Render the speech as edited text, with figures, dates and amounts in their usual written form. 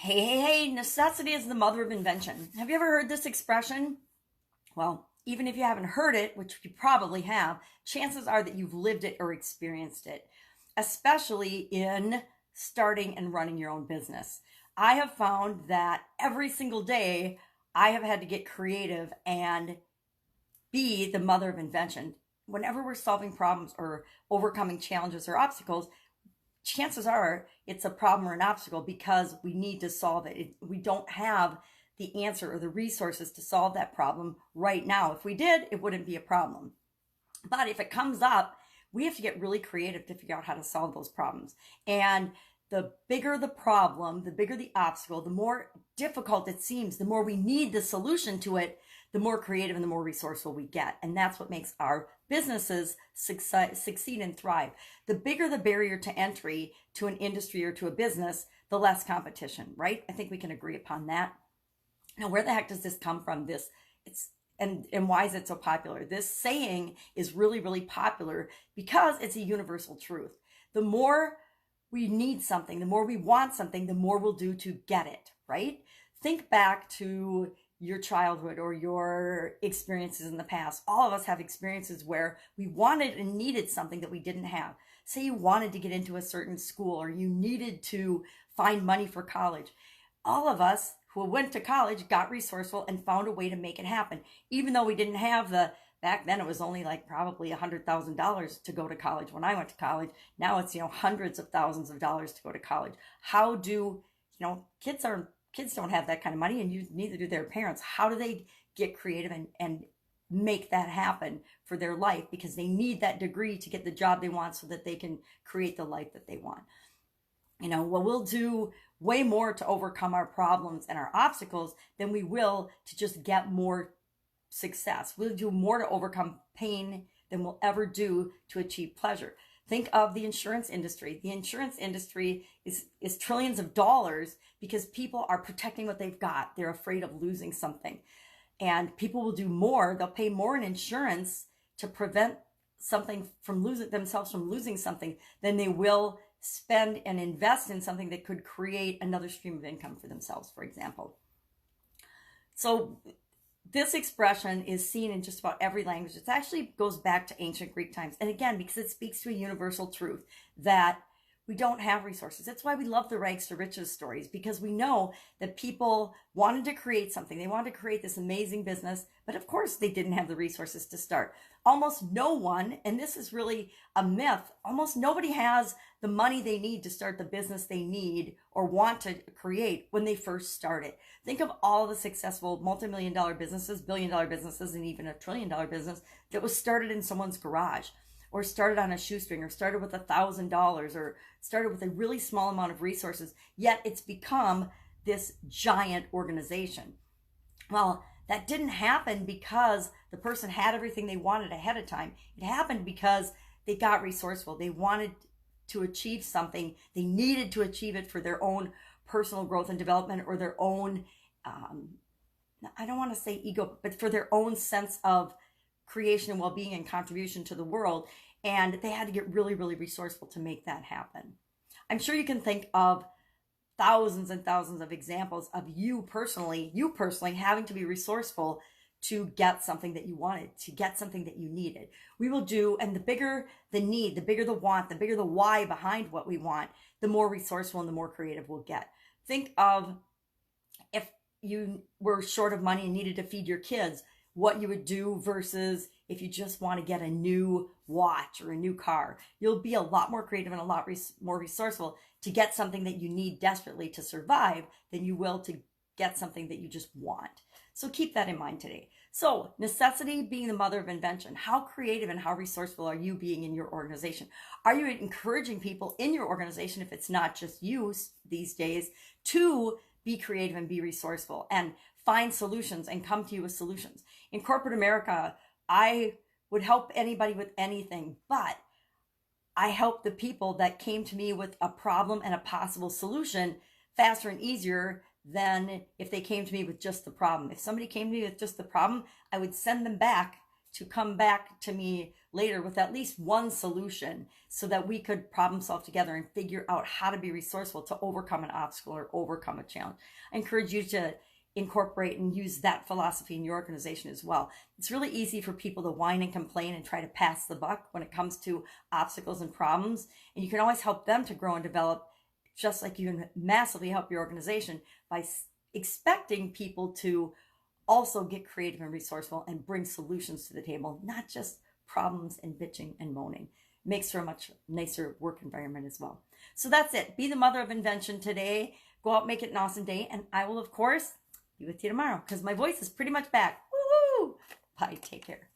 Hey, necessity is the mother of invention. Have you ever heard this expression? Well, even if you haven't heard it, which you probably have, chances are that you've lived it or experienced it, especially in starting and running your own business. I have found that every single day I have had to get creative and be the mother of invention. Whenever we're solving problems or overcoming challenges or obstacles, chances are it's a problem or an obstacle because we need to solve it. We don't have the answer or the resources to solve that problem right now. If we did, it wouldn't be a problem. But if it comes up, we have to get really creative to figure out how to solve those problems. And the bigger the problem, the bigger the obstacle, the more difficult it seems, the more we need the solution to it, the more creative and the more resourceful we get. And that's what makes our businesses succeed and thrive. The bigger the barrier to entry to an industry or to a business, the less competition, right? I think we can agree upon that. Now, where the heck does this come from? And why is it so popular? This saying is really, really popular because it's a universal truth. The more we need something, the more we want something, the more we'll do to get it, right? Think back to your childhood or your experiences in the past. All of us have experiences where we wanted and needed something that we didn't have. Say you wanted to get into a certain school or you needed to find money for college. All of us who went to college got resourceful and found a way to make it happen. Even though we didn't have back then it was only like probably $100,000 to go to college when I went to college. Now it's, hundreds of thousands of dollars to go to college. How do, kids don't have that kind of money, and neither do their parents. How do they get creative and make that happen for their life? Because they need that degree to get the job they want so that they can create the life that they want. We'll do way more to overcome our problems and our obstacles than we will to just get more success. We'll do more to overcome pain than we'll ever do to achieve pleasure. Think of the insurance industry. The insurance industry is trillions of dollars because people are protecting what they've got. They're afraid of losing something. And people will do more. They'll pay more in insurance to prevent themselves from losing something than they will spend and invest in something that could create another stream of income for themselves, for example. So this expression is seen in just about every language. It actually goes back to ancient Greek times. And again, because it speaks to a universal truth that we don't have resources. That's why we love the rags to riches stories, because we know that people wanted to create something. They wanted to create this amazing business, but of course they didn't have the resources to start. Almost no one, and this is really a myth, almost nobody has the money they need to start the business they need or want to create when they first start it. Think of all the successful multi-million-dollar businesses, billion-dollar businesses, and even a trillion-dollar business that was started in someone's garage, or started on a shoestring, or started with $1,000, or started with a really small amount of resources, yet it's become this giant organization. Well, that didn't happen because the person had everything they wanted ahead of time. It happened because they got resourceful. They wanted to achieve something. They needed to achieve it for their own personal growth and development, or their own, I don't want to say ego, but for their own sense of creation and well-being and contribution to the world. And they had to get really, really resourceful to make that happen. I'm sure you can think of thousands and thousands of examples of you personally having to be resourceful to get something that you wanted, to get something that you needed. We will do, and the bigger the need, the bigger the want, the bigger the why behind what we want, the more resourceful and the more creative we'll get. Think of if you were short of money and needed to feed your kids, what you would do versus if you just want to get a new watch or a new car. You'll be a lot more creative and a lot more resourceful to get something that you need desperately to survive than you will to get something that you just want. So keep that in mind today. So necessity being the mother of invention. How creative and how resourceful are you being in your organization? Are you encouraging people in your organization, if it's not just you these days, to be creative and be resourceful and find solutions and come to you with solutions? In corporate America, I would help anybody with anything, but I helped the people that came to me with a problem and a possible solution faster and easier than if they came to me with just the problem. If somebody came to me with just the problem, I would send them back to come back to me later with at least one solution so that we could problem solve together and figure out how to be resourceful to overcome an obstacle or overcome a challenge. I encourage you to incorporate and use that philosophy in your organization as well. It's really easy for people to whine and complain and try to pass the buck when it comes to obstacles and problems. And you can always help them to grow and develop, just like you can massively help your organization by expecting people to also get creative and resourceful and bring solutions to the table, not just problems and bitching and moaning. Makes for a much nicer work environment as well. So that's it. Be the mother of invention today. Go out, make it an awesome day. And I will, of course, be with you tomorrow because my voice is pretty much back. Woohoo! Bye. Take care.